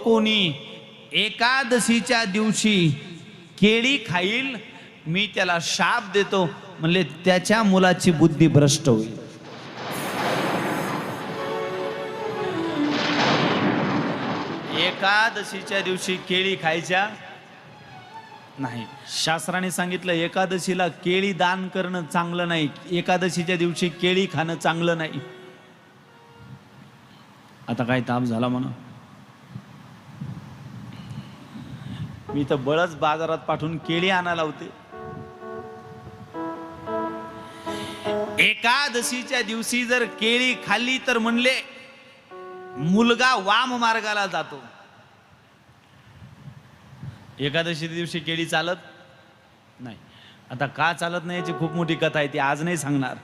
कोणी एकादशीच्या दिवशी केळी खाईल मी त्याला शाप देतो, म्हणले त्याच्या मुलाची बुद्धी भ्रष्ट होईल. एकादशीच्या दिवशी केळी खायच्या नाही. शास्त्राने सांगितलं एकादशीला केळी दान करणं चांगलं नाही, एकादशीच्या दिवशी केळी खाणं चांगलं नाही. आता काय ताप झाला म्हणा, मी तर बळच बाजारात पाठवून केळी आणायला होते. एकादशीच्या दिवशी जर केळी खाल्ली तर म्हणले मुलगा वाम मार्गाला जातो. एकादशीच्या दिवशी केळी चालत नाही. आता का चालत नाही याची खूप मोठी कथा आहे, ती आज नाही सांगणार.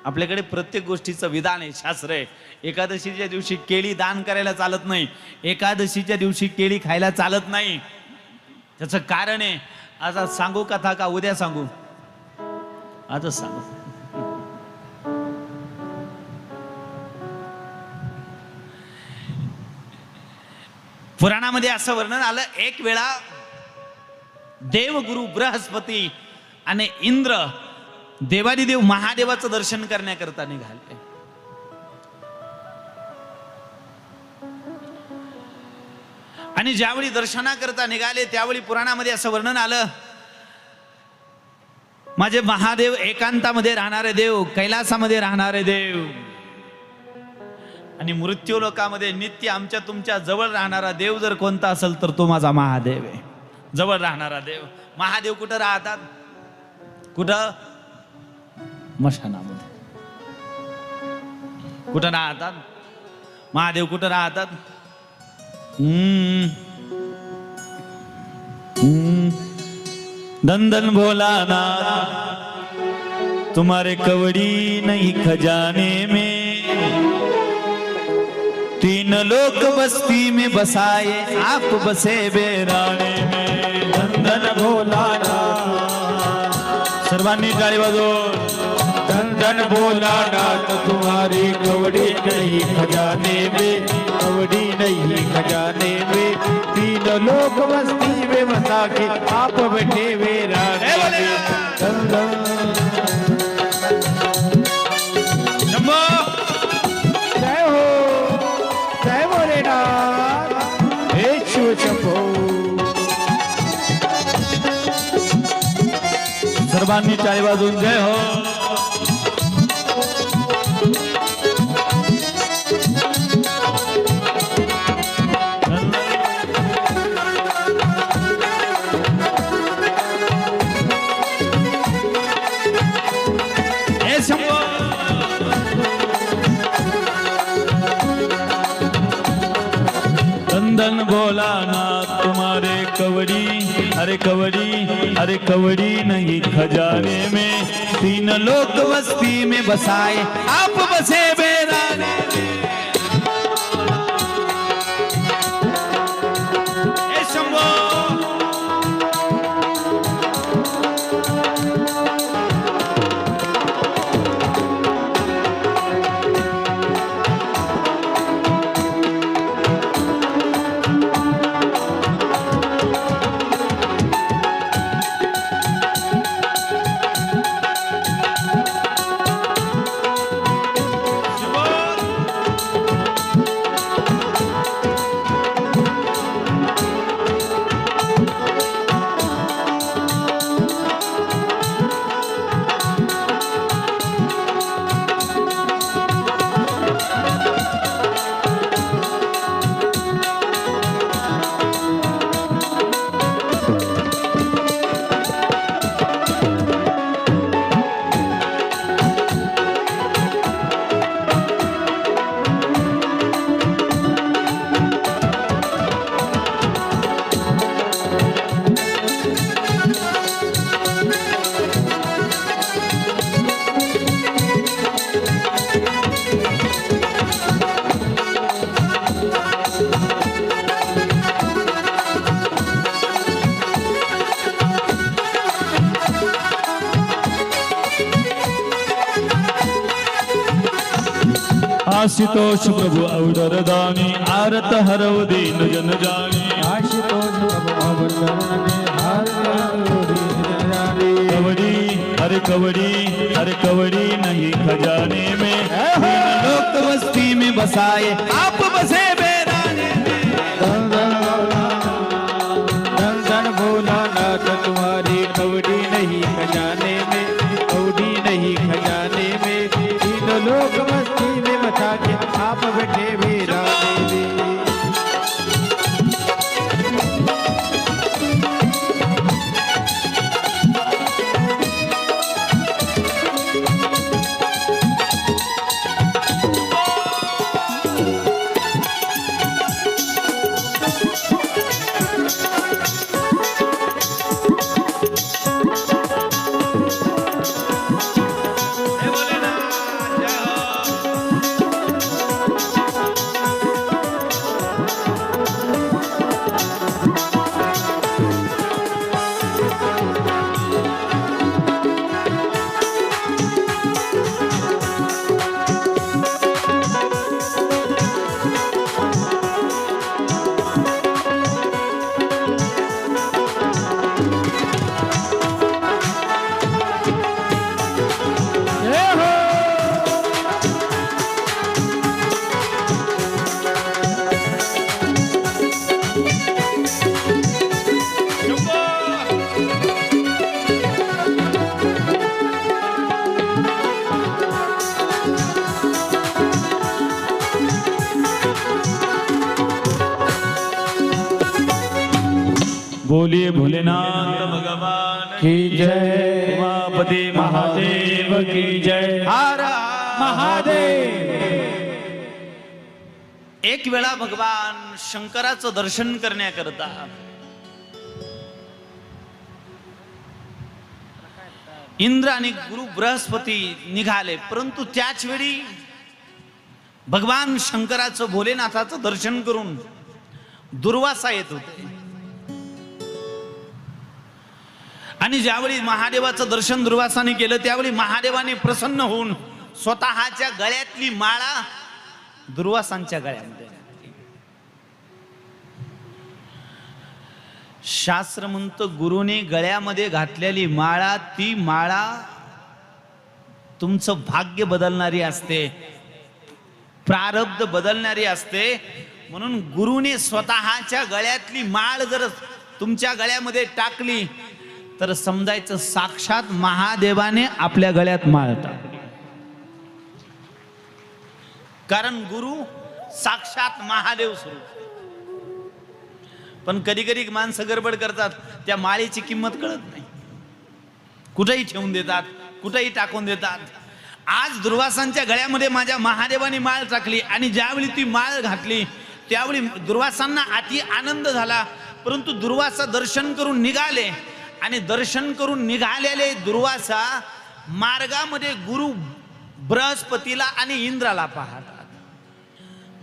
आपल्याकडे प्रत्येक गोष्टीचं विधान आहे, शास्त्र आहे. एकादशीच्या दिवशी केळी दान करायला चालत नाही, एकादशीच्या दिवशी केळी खायला चालत नाही. त्याचं कारण आहे. आज सांगू कथा का उद्या सांगू? आजच सांगू. पुराणामध्ये असं वर्णन आलं, एक वेळा देवगुरु बृहस्पती आणि इंद्र देवादिदेव महादेवाचं दर्शन करण्याकरता निघाले. आणि ज्यावेळी दर्शनाकरता निघाले त्यावेळी पुराणामध्ये असं वर्णन आलं, माझे महादेव एकांतामध्ये राहणारे देव, कैलासामध्ये राहणारे देव आणि मृत्यू लोकामध्ये नित्य आमच्या तुमच्या जवळ राहणारा देव जर कोणता असेल तर तो माझा महादेव आहे. जवळ राहणारा देव. महादेव कुठं राहतात? कुठं? मशानामध्ये. कुठं राहतात महादेव? कुठं राहतात? दंदन भोलाना तुम्हारे कवड़ी नहीं खजाने में, तीन लोक बस्ती में बसाए आप बसे बेराने में. दंदन भोलाना सर्वांनी टाळी वाजवून. दंदन भोलानाथ तुम्हारी कवड़ी नहीं खजाने में, कवड़ी नहीं खजाने में, तीन लोग बस्ती में बसा के आप बैठे बेराने में. दंदन जय हो, जय भोलेनाथ, हे शिव शंभो. सर्वांनी टाळी वाजवून जय हो. दंदन भोलानाथ तुम्हारे कवड़ी, अरे कवड़ी, अरे कवड़ी नहीं खजाने में, तीन लोक बस्ती में बसाए आप बसे बेराने में. हे शंभो. आशुतोष प्रभु अवदर दानी आरत हरव दीन जन जानी आशुतोष कवड़ी हर कवड़ी नहीं खजाने में लोक बस्ती में बसाए आप बसे बेराने में धन धन भोलानाथ तुम्हारी कवड़ी नहीं खजाने में कवड़ी नहीं खजाने में तीनों लोग मस्ती में बता के आप बैठे बेराने में बोलिए भोलेनाथ भगवान की जय उमापति महादेव की जय हर महादेव एक वेळा भगवान शंकराचं दर्शन करण्याकरता इंद्र आणि गुरु बृहस्पती निघाले, परंतु त्याच वेळी भगवान शंकराचं भोलेनाथाचं दर्शन करून दुर्वासा येत होते. आणि ज्यावेळी महादेवाचं दर्शन दुर्वासाने केलं त्यावेळी महादेवाने प्रसन्न होऊन स्वतःच्या गळ्यातली माळा दुर्वासांच्या गळ्यामध्ये घातली. शास्त्र म्हणतं गुरुने गळ्यामध्ये घातलेली माळा ती माळा तुमचं भाग्य बदलणारी असते, प्रारब्ध बदलणारी असते. म्हणून गुरुने स्वतःच्या गळ्यातली माळ जर तुमच्या गळ्यामध्ये टाकली तर समजायचं साक्षात महादेवाने आपल्या गळ्यात माळ टाकली. कारण गुरु साक्षात महादेव स्वरूप. पण कधी कधी माणसं गडबड करतात, त्या माळेची किंमत कळत नाही, कुठेही ठेवून देतात, कुठेही टाकून देतात. आज दुर्वासांच्या गळ्यामध्ये माझ्या महादेवाने माळ टाकली आणि ज्यावेळी ती माळ घातली त्यावेळी दुर्वासांना अति आनंद झाला. परंतु दुर्वासा दर्शन करून निघाले आणि दर्शन करून निघालेले दुर्वासा मार्गामध्ये गुरु बृहस्पतीला आणि इंद्राला पाहतात.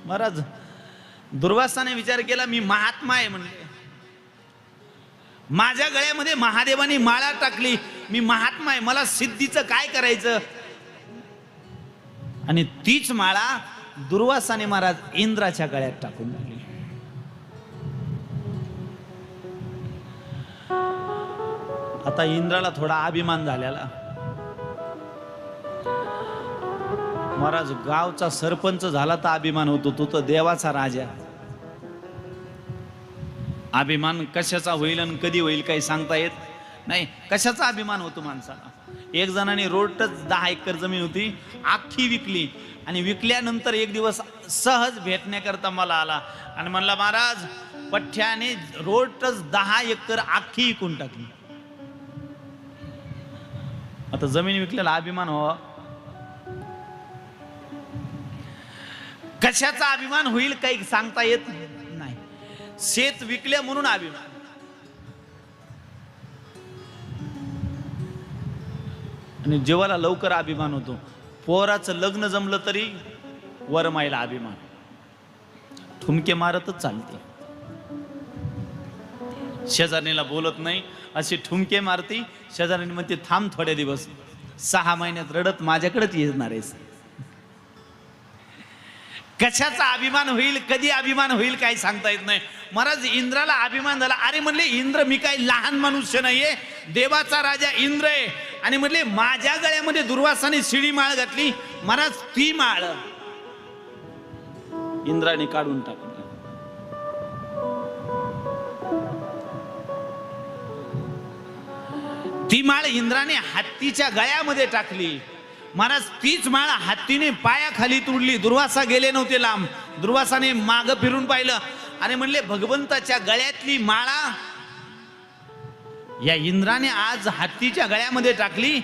महाराज दुर्वासाने विचार केला, मी महात्मा आहे म्हणले, माझ्या गळ्यामध्ये महादेवाने माळा टाकली, मी महात्मा आहे, मला सिद्धीचं काय करायचं. आणि तीच माळा दुर्वासाने महाराज इंद्राच्या गळ्यात टाकून दिली. आता इंद्राला थोडा अभिमान झालेला. महाराज गावचा सरपंच झाला तर अभिमान होतो, तो तर देवाचा राजा. अभिमान कशाचा होईल आणि कधी होईल काही सांगता येत नाही. कशाचा अभिमान होतो माणसाला. एक जणाने रोडच 10 एकर जमीन होती, अख्खी विकली आणि विकल्यानंतर एक दिवस सहज भेटण्याकरता मला आला आणि म्हणला, महाराज पठ्याने रोडच 10 एकर अख्खी विकून टाकली. आता जमीन विकलेला अभिमान व्हावा, कशाचा अभिमान होईल काही सांगता येत नाही. शेत विकले म्हणून अभिमान. आणि जीवाला लवकर अभिमान होतो. पोराचं लग्न जमलं तरी वरमाईला अभिमान, ठुमके मारतच चालते. शेजारणीला बोलत नाही अशी ठुमके मारती. शेजारीने म्हणते थांब थोडे दिवस, 6 महिन्यात रडत माझ्याकडेच येणार आहेस. कशाचा अभिमान होईल, कधी अभिमान होईल काही सांगता येत नाही. महाराज इंद्राला अभिमान झाला. अरे म्हणले इंद्र मी काही लहान मनुष्य नाहीये, देवाचा राजा इंद्र आहे. आणि म्हणले माझ्या गळ्यामध्ये दुर्वासाने शिडी माळ घातली. महाराज ती माळ इंद्राने काढून टाकली. ती माळ इंद्राने हत्तीच्या गळ्यामध्ये टाकली. महाराज तीच माळ हत्तीने पायाखाली तुडली. दुर्वासा गेले नव्हते लांब. दुर्वासाने माग फिरून पाहिलं आणि म्हणले भगवंताच्या गळ्यातली माळा या इंद्राने आज हत्तीच्या गळ्यामध्ये टाकली.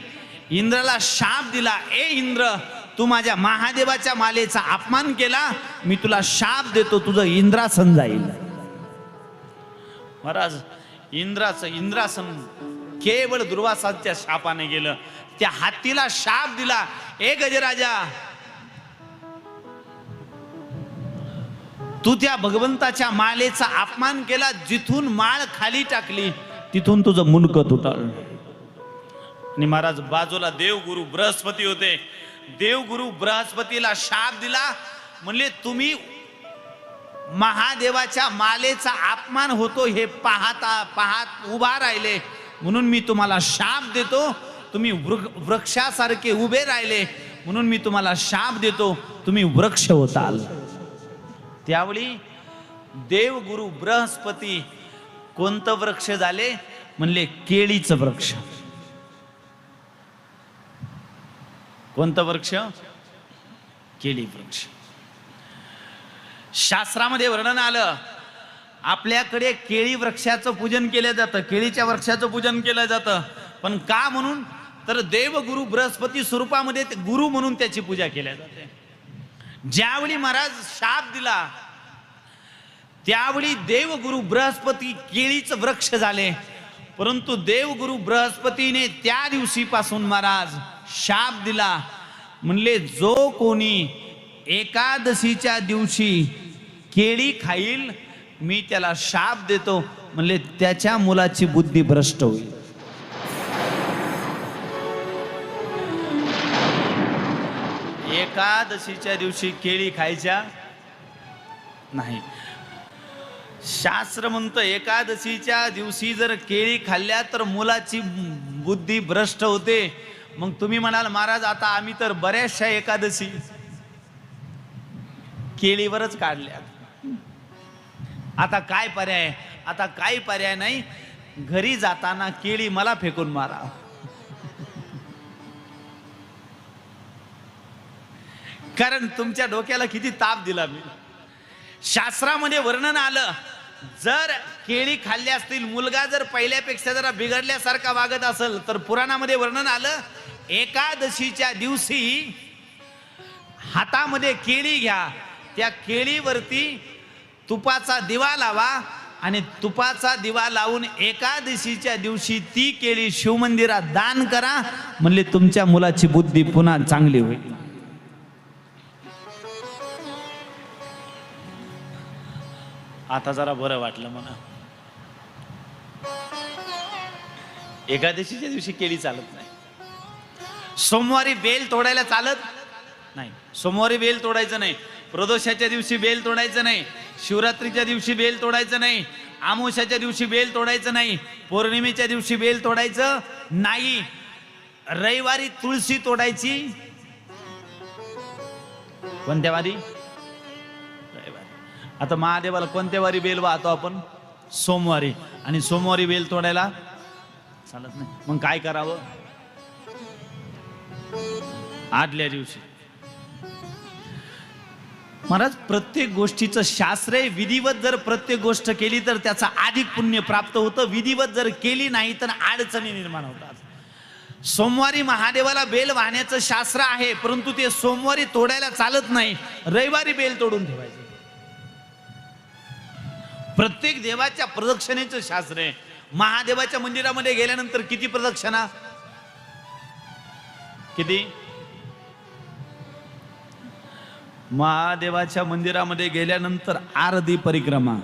इंद्राला शाप दिला, ए इंद्र तू माझ्या महादेवाच्या मालेचा अपमान केला, मी तुला शाप देतो, तुझं इंद्रासन जाईल. महाराज इंद्रासन केवळ दुर्वासाच्या शापाने गेलं. त्या हत्तीला शाप दिला, ए गजराजा तू त्या भगवंताच्या मालेचा अपमान केला, जिथून माळ खाली टाकली तिथून तुझं मुंडकं तुटल. आणि महाराज बाजूला देवगुरु बृहस्पती होते. देवगुरु बृहस्पतीला शाप दिला, म्हणले तुम्ही महादेवाच्या मालेचा अपमान होतो हे पाहत उभा राहिले म्हणून मी तुम्हाला शाप देतो. तुम्ही वृक्षासारखे उभे राहिले म्हणून मी तुम्हाला शाप देतो, तुम्ही वृक्ष होताल. त्यावेळी देवगुरु बृहस्पती कोणतं वृक्ष झाले? म्हणले केळीचं वृक्ष. कोणतं वृक्ष? केळी वृक्ष. शास्त्रामध्ये वर्णन आलं, आपल्याकडे केळी वृक्षाचं पूजन केलं जातं, केळीच्या वृक्षाचं पूजन केलं जातं. पण का म्हणून? तर देवगुरु बृहस्पती स्वरूपामध्ये गुरु म्हणून त्याची पूजा केल्या जाते. ज्यावेळी महाराज शाप दिला त्यावेळी देवगुरु बृहस्पती केळीचं वृक्ष झाले. परंतु देवगुरु बृहस्पतीने त्या दिवशीपासून महाराज शाप दिला, म्हणले जो कोणी एकादशीच्या दिवशी केळी खाईल मी त्याला शाप देतो, म्हणले त्याच्या मुलाची बुद्धी भ्रष्ट होईल. एकादशीच्या दिवशी केळी खायच्या नाही. शास्त्र म्हणतं एकादशीच्या दिवशी जर केळी खाल्ल्या तर मुलाची बुद्धी भ्रष्ट होते. मग तुम्ही म्हणाल महाराज आता आम्ही तर बऱ्याचशा एकादशी केळीवरच काढल्या, आता काय पर्याय? आता काही पर्याय नाही, घरी जाताना केळी मला फेकून मारा. कारण तुमच्या डोक्याला किती ताप दिला मी. शास्त्रामध्ये वर्णन आलं, जर केळी खाल्ली असतील, मुलगा जर पहिल्यापेक्षा जरा बिघडल्यासारखा वागत असेल तर पुराणामध्ये वर्णन आलं, एकादशीच्या दिवशी हातामध्ये केळी घ्या, त्या केळीवरती तुपाचा दिवा लावा आणि तुपाचा दिवा लावून एकादशीच्या दिवशी ती केळी शिवमंदिरात दान करा, म्हणले तुमच्या मुलाची बुद्धी पुन्हा चांगली होईल. आता जरा बरं वाटलं म्हणा. एकादशीच्या दिवशी केळी चालत नाही. सोमवारी बेल तोडायला चालत नाही. सोमवारी बेल तोडायचं नाही. प्रदोषाच्या दिवशी बेल तोडायचं नाही. शिवरात्रीच्या दिवशी बेल तोडायचं नाही. अमावस्याच्या दिवशी बेल तोडायचं नाही. पौर्णिमेच्या दिवशी बेल तोडायचं नाही. रविवारी तुळशी तोडायची. कोणत्या वारी? आता महादेवाला कोणत्या वारी बेल वाहतो आपण? सोमवारी. आणि सोमवारी बेल तोडायला चालत नाही. मग काय करावं? आदल्या दिवशी. महाराज प्रत्येक गोष्टीचं शास्त्र आहे. विधिवत जर प्रत्येक गोष्ट केली तर त्याचा अधिक पुण्य प्राप्त होतं. विधिवत जर केली नाही तर अडचणी निर्माण होतात. सोमवारी महादेवाला बेल वाहण्याचं शास्त्र आहे, परंतु ते सोमवारी तोडायला चालत नाही. रविवारी बेल तोडून ठेवायचं. प्रत्येक देवाच्या प्रदक्षिणेचं शास्त्र आहे. महादेवाच्या मंदिरामध्ये गेल्यानंतर किती प्रदक्षिणा? किती? महादेवाच्या मंदिरामध्ये गेल्यानंतर आरती परिक्रमा.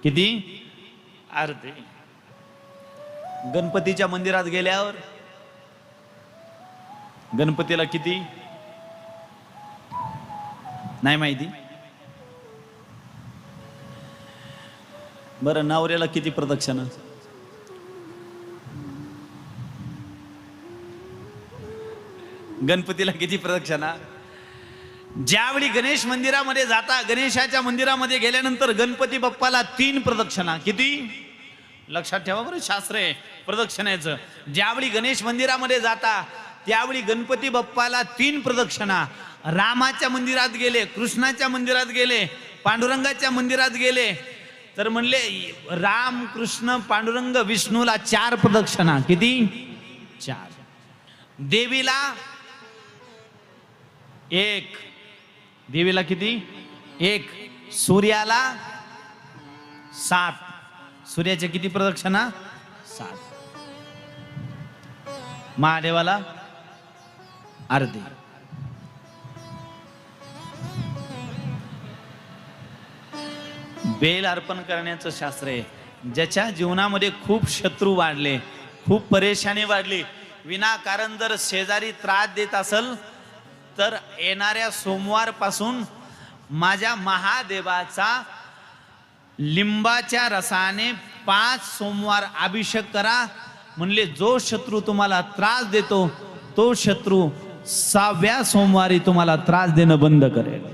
किती? आरती. गणपतीच्या मंदिरात गेल्यावर गणपतीला किती? नाही माहिती. बरं, नवऱ्याला किती प्रदक्षिणा? गणपतीला किती प्रदक्षिणा? ज्यावेळी गणेश मंदिरामध्ये जाता, गणेशाच्या मंदिरामध्ये गेल्यानंतर गणपती बाप्पाला 3 प्रदक्षिणा. किती? लक्षात ठेवा बरं, शास्त्र आहे प्रदक्षिणेचं. ज्यावेळी गणेश मंदिरामध्ये जाता त्यावेळी गणपती बाप्पाला 3 प्रदक्षिणा. रामाच्या मंदिरात गेले, कृष्णाच्या मंदिरात गेले, पांडुरंगाच्या मंदिरात गेले तर म्हणले राम, कृष्ण, पांडुरंग, विष्णूला 4 प्रदक्षिणा. किती? 4. देवीला 1. देवीला किती? 1. सूर्याला 7. सूर्याच्या किती प्रदक्षिणा? 7. महादेवाला अर्धी. बेल अर्पण करण्याचं शास्त्र आहे. ज्याच्या जीवनामध्ये खूप शत्रू वाढले, खूप परेशानी वाढली, विनाकारण जर शेजारी त्रास देत असेल तर येणाऱ्या सोमवार पासून माझ्या महादेवाचा लिंबाच्या रसाने 5 सोमवार अभिषेक करा. म्हणले जो शत्रू तुम्हाला त्रास देतो तो शत्रू 6व्या सोमवारी तुम्हाला त्रास देणं बंद करेल.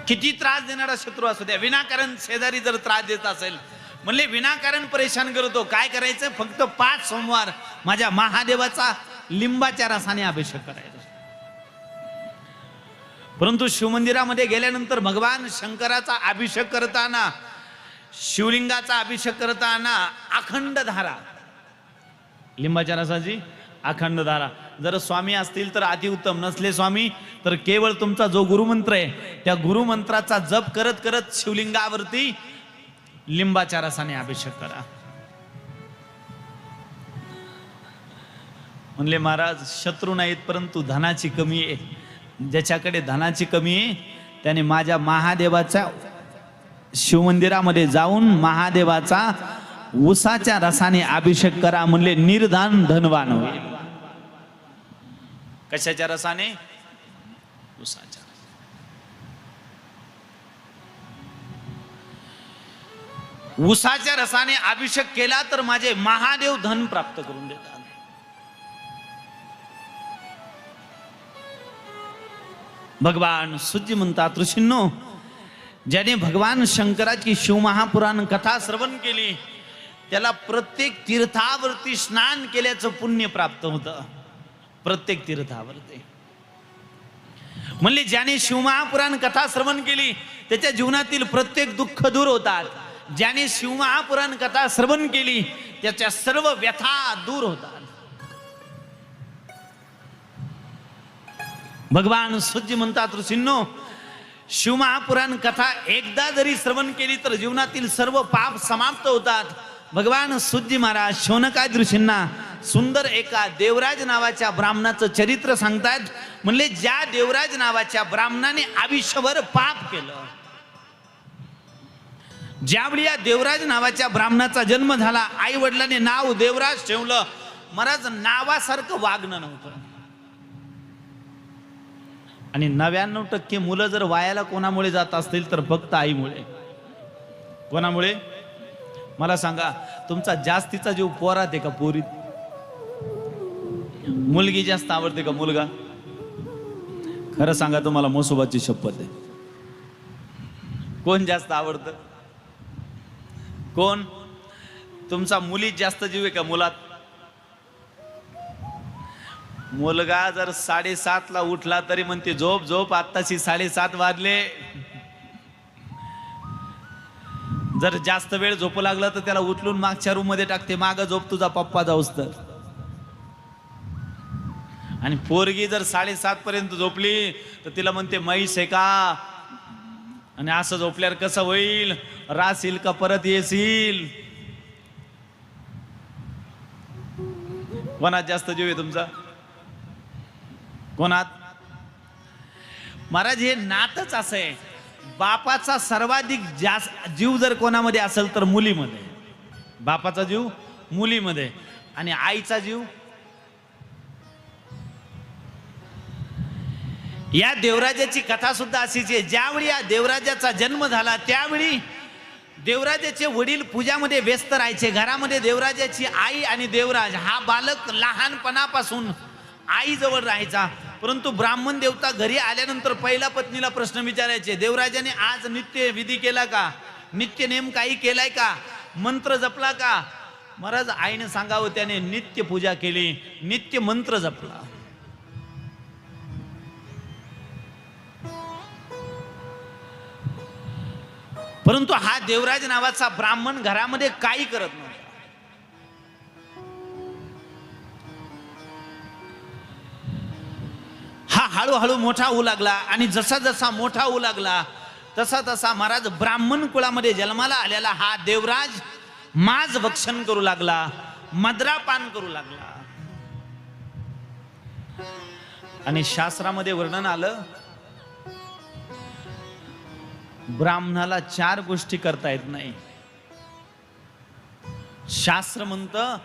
किती त्रास देणारा शत्रू असू द्या, विनाकारण शेजारी जर त्रास देत असेल, म्हणले विनाकारण परेशान करतो, काय करायचं? फक्त 5 सोमवार माझ्या महादेवाचा लिंबाच्या रसाने अभिषेक करायचा. परंतु शिवमंदिरामध्ये गेल्यानंतर भगवान शंकराचा अभिषेक करताना, शिवलिंगाचा अभिषेक करताना अखंड धारा, लिंबाच्या रसाची अखंड धारा. जर स्वामी असतील तर अतिउत्तम, नसले स्वामी तर केवळ तुमचा जो गुरुमंत्र आहे त्या गुरुमंत्राचा जप करत करत शिवलिंगावरती लिंबाच्या रसाने अभिषेक करा. म्हणले महाराज शत्रू नाहीत परंतु धनाची कमी आहे. ज्याच्याकडे धनाची कमी आहे त्याने माझ्या महादेवाच्या शिवमंदिरामध्ये जाऊन महादेवाचा उसाच्या रसाने अभिषेक करा. म्हणले निर्धन धनवान होईल. कशाच्या रसाने? उसाच्या. उसाच्या रसाने अभिषेक केला तर माझे महादेव धन प्राप्त करून देतात. भगवान सुजी म्हणतात, ऋषींनो, ज्याने भगवान शंकराची शिवमहापुराण कथा श्रवण केली त्याला प्रत्येक तीर्थावरती स्नान केल्याचं पुण्य प्राप्त होतं. प्रत्येक तीर्थावरती. म्हणले ज्याने शिवमहापुराण कथा श्रवण केली त्याच्या जीवनातील प्रत्येक दुःख दूर होतात. ज्याने शिवमहापुराण कथा श्रवण केली त्याच्या सर्व व्यथा दूर होतात. भगवान सुजी म्हणतात, ऋषींनो, शिवमहापुराण कथा एकदा जरी श्रवण केली तर जीवनातील सर्व पाप समाप्त होतात. भगवान सुजी महाराज शौनकाद ऋषींना सुंदर एका देवराज नावाच्या ब्राह्मणाचं चरित्र सांगतात. म्हणले ज्या देवराज नावाच्या ब्राह्मणाने आयुष्यभर पाप केलं, ज्यावेळी या देवराज नावाच्या ब्राह्मणाचा जन्म झाला, आई वडिलांनी नाव देवराज ठेवलं. महाराज नावासारखं वागणं नव्हतं. आणि 99% मुलं जर वायाला कोणामुळे जात असतील तर फक्त आईमुळे. कोणामुळे? मला सांगा, तुमचा जास्तीचा जीव पोरात आहे का पोरीत? मुलगी जास्त आवडते का मुलगा? खरं सांगा, तुम्हाला मोसोबाची शपथ आहे. कोण जास्त आवडतं? कोण? तुमचा मुलीत जास्त जीव आहे का मुलात? मुलगा जर 7:30ला उठला तरी म्हणते झोप झोप, आत्ताशी 7:30 वाजले. जर जास्त वेळ झोपू लागला तर त्याला उचलून मागच्या रूम मध्ये टाकते, माग झोप तुझा पप्पा जाऊस तर. आणि पोरगी जर 7:30 पर्यंत झोपली तर तिला म्हणते म्हैस आहे का? आणि असं झोपल्यावर कसं होईल? रासील का परत येशील? कोणात जास्त जीव आहे तुमचा? कोणात? महाराज हे नातच असं आहे. बापाचा सर्वाधिक जास्त जीव जर कोणामध्ये असेल तर मुलीमध्ये. बापाचा जीव मुलीमध्ये. आणि आईचा जीव या देवराजाची कथा सुद्धा अशीच आहे. ज्यावेळी या देवराजाचा जन्म झाला त्यावेळी देवराजाचे वडील पूजामध्ये व्यस्त राहायचे. घरामध्ये देवराजाची आई आणि देवराज हा बालक लहानपणापासून आईजवळ राहायचा. परंतु ब्राह्मण देवता घरी आल्यानंतर पहिल्या पत्नीला प्रश्न विचारायचे, देवराजाने आज नित्य विधी केला का, नित्य नेम काही केलाय का, मंत्र जपला का. महाराज आईने सांगावं त्याने नित्य पूजा केली, नित्य मंत्र जपला. परंतु हा देवराज नावाचा ब्राह्मण घरामध्ये काही करत नव्हता. हा हळूहळू मोठा होऊ लागला आणि जसा जसा मोठा होऊ लागला तसा तसा महाराज ब्राह्मण कुळामध्ये जन्माला आलेला हा देवराज मांस भक्षण करू लागला, मद्रापान करू लागला. आणि शास्त्रामध्ये वर्णन आलं, ब्राह्मणाला 4 गोष्टी करता येत नाही. शास्त्र म्हणतं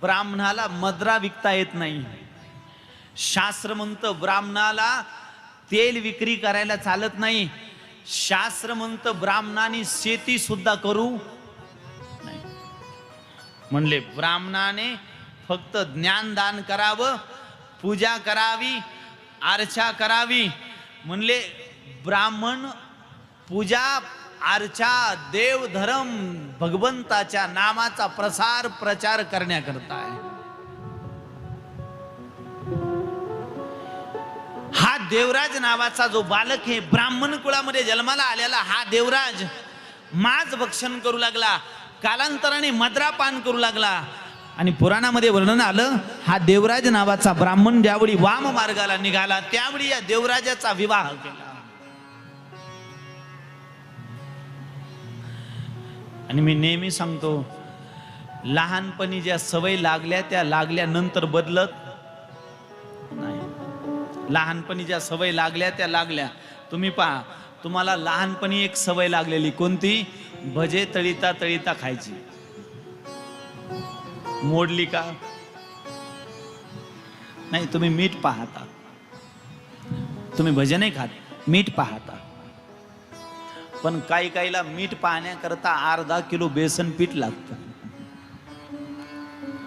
ब्राह्मणाला मद्रा विकता येत नाही. शास्त्र म्हणतं ब्राह्मणाला तेल विक्री करायला चालत नाही. शास्त्र म्हणतं ब्राह्मणाने शेती सुद्धा करू नाही. म्हणले ब्राह्मणाने फक्त ज्ञानदान करावं, पूजा करावी, अर्चा करावी. म्हणले ब्राह्मण पूजा अर्चा देव धर्म भगवंताच्या नामाचा प्रचार करण्याकरता आहे. हा देवराज नावाचा जो बालक आहे ब्राह्मण कुळामध्ये जन्माला आलेला हा देवराज मांस भक्षण करू लागला, कालांतराने मद्रापान करू लागला. आणि पुराणामध्ये वर्णन आलं, हा देवराज नावाचा ब्राह्मण ज्यावेळी वाम मार्गाला निघाला त्यावेळी या देवराजाचा विवाह केला. आणि मी नेहमी सांगतो, लहानपणी ज्या सवय लागल्या त्या लागल्यानंतर बदलत नाही. लहानपणी ज्या सवय लागल्या त्या लागल्या. तुम्ही पहा, तुम्हाला लहानपणी एक सवय लागलेली कोणती, भजे तळीता तळीता खायची. मोडली का नाही? तुम्ही मीठ पाहता, तुम्ही भजे नाही खात, मीठ पाहता. पण काही काहीला मीठ पाहण्याकरता अर्धा किलो बेसन पीठ लागतं.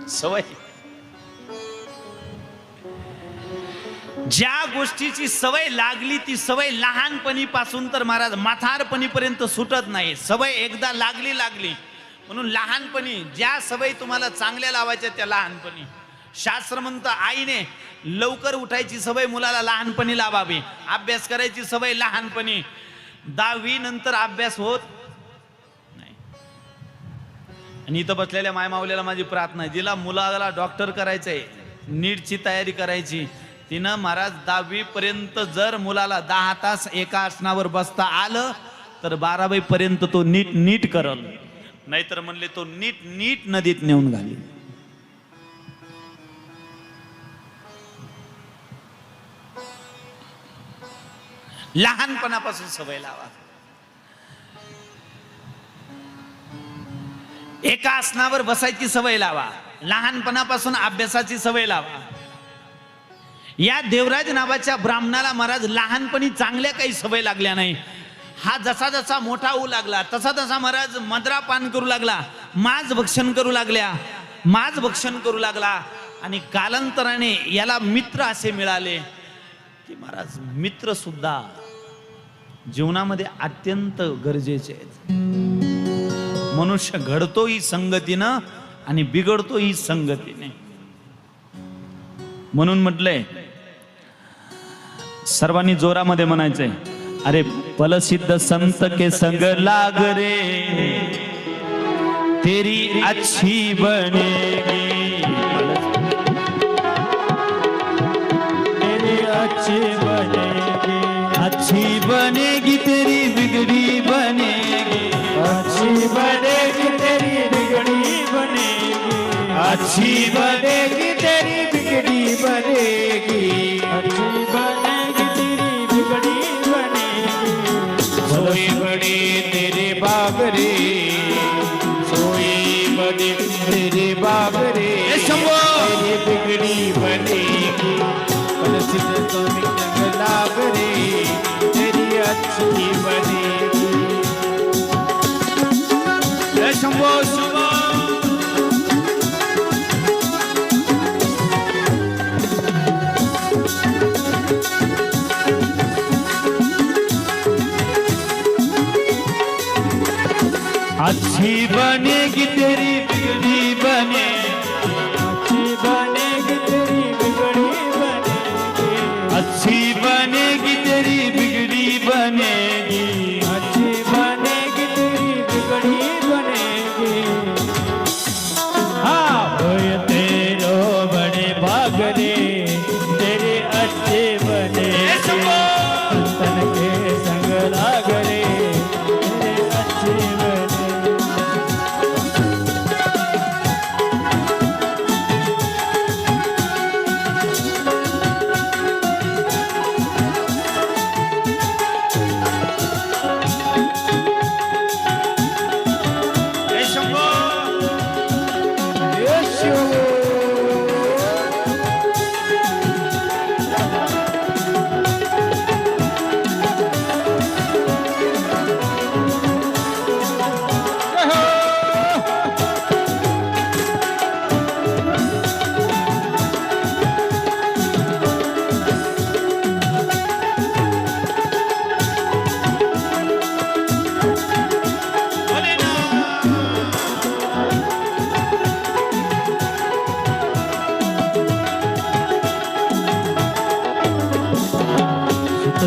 सवय. ज्या गोष्टीची सवय लागली ती सवय लहानपणीपासून तर महाराज म्हातारपणीपर्यंत सुटत नाही. सवय एकदा लागली म्हणून लहानपणी ज्या सवय तुम्हाला चांगल्या लावायच्या त्या लहानपणी. शास्त्र म्हणतं आईने लवकर उठायची सवय मुलाला लहानपणी लावावी, अभ्यास करायची सवय लहानपणी. 10वी नंतर अभ्यास होत नाही. आणि इथं बसलेल्या मायमावल्याला माझी प्रार्थना आहे, जिला मुलाला डॉक्टर करायचंय, नीटची तयारी करायची, तिनं महाराज 10वी पर्यंत जर मुलाला 10 तास एका आसनावर बसता आलं तर 12वी पर्यंत तो नीट करल. नाहीतर म्हणले तो नीट नदीत नेऊन घाली. लहानपणापासून सवय लावा. एका आसनावर बसायची सवय लावा. लहानपणापासून अभ्यासाची सवय लावा. या देवराज नावाच्या ब्राह्मणाला महाराज लहानपणी चांगल्या काही सवय लागल्या नाही. हा जसा जसा मोठा होऊ लागला तसा तसा महाराज मद्रापान करू लागला, मांस भक्षण करू लागला. आणि कालांतराने याला मित्र असे मिळाले की महाराज मित्र सुद्धा जीवनामध्ये अत्यंत गरजेचे आहेत. मनुष्य घडतो ही संगतीनं आणि बिघडतो ही संगतीने. म्हणून म्हटलंय, सर्वांनी जोरामध्ये म्हणायचंय, अरे फलसिद्ध संत के संग लाग रे, तेरी अच्छी बनेगी, तेरी अच्छी बनेगी, अच्छी बनेगी तेरी बिगड़ी बनेगी, अच्छी बनेगी तेरी बिगड़ी बनेगी, अच्छी बनेगी तेरी बिगड़ी बनेगी, अच्छी बनेगी तेरी बिगड़ी बनेगी. सोई बड़े तेरे बाग रे, सोई बड़े तेरे बाग रे, तेरी बिगड़ी बनेगी. फलसिद्ध संग लाग अच्छी बनेगी। जय शंभो शिव अच्छी बनेगी तेरी बिगड़ी बनेगी, अच्छी बनेगी तेरी बिगड़ी बनेगी, अच्छी बनेगी तेरी बिगड़ी बनेगी, अच्छी बनेगी तेरी बिगड़ी बनेगी। हाँ होए तेरो बड़े भाग रे, तेरे अच्छे बनेगी, संतन के संग लाग रे, तेरे अच्छे बनेगी। जय शंभो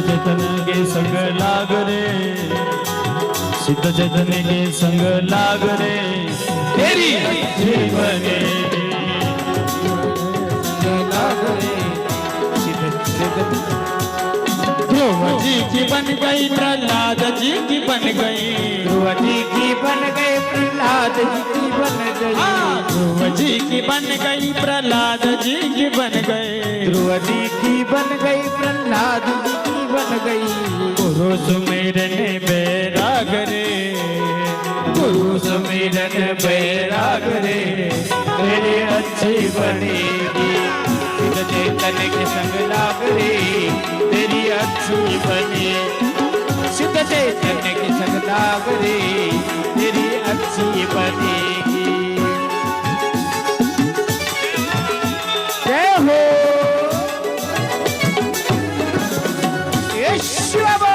चेतन के संग लाग रे, सिद्ध चेतन के संग लाग रे, तेरी अच्छी बनेगी, संग लाग रे, सिद्ध चेतन। ध्रुव जी की बन गई, प्रहलाद जी की बन गई, ध्रुव जी की बन गई, प्रहलाद जी की बन गई, ध्रुव जी की बन गई, प्रहलाद जी की बन गई, ध्रुव जी की बन गई, प्रहलाद जी की बन गई। गुरु सुमिरन बैराग रे, गुरु सुमिरन बैराग रे, तेरे अच्छी बनेगी, सिद्ध चेतन के संग लाग रे, तेरी अच्छी बने, सिद्ध चेतन के संग लाग रे, तेरी अच्छी बनेगी। जय हो शिव।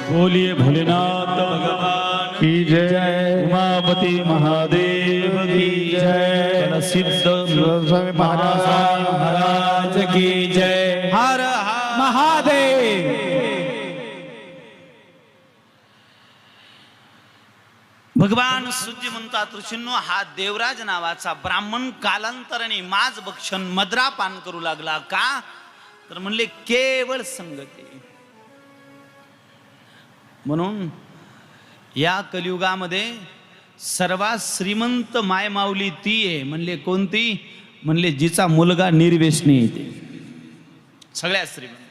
बोलिए भोलेनाथ भगवान की जय, उमापति महादेव की जय, सिद्ध स्वामी महाराज की जय। हर हर महादेव। भगवान सूर्य म्हणतात ऋषींनो, हा देवराज नावाचा ब्राह्मण कालांतराने माज भक्षण मद्रा पान करू लागला का, तर म्हणले केवळ संगती। म्हणून या कलियुगामध्ये सर्वात श्रीमंत मायमाऊली ती आहे। म्हणले कोणती? म्हणले जिचा मुलगा निर्व्यसनी आहे, सगळ्यात श्रीमंत।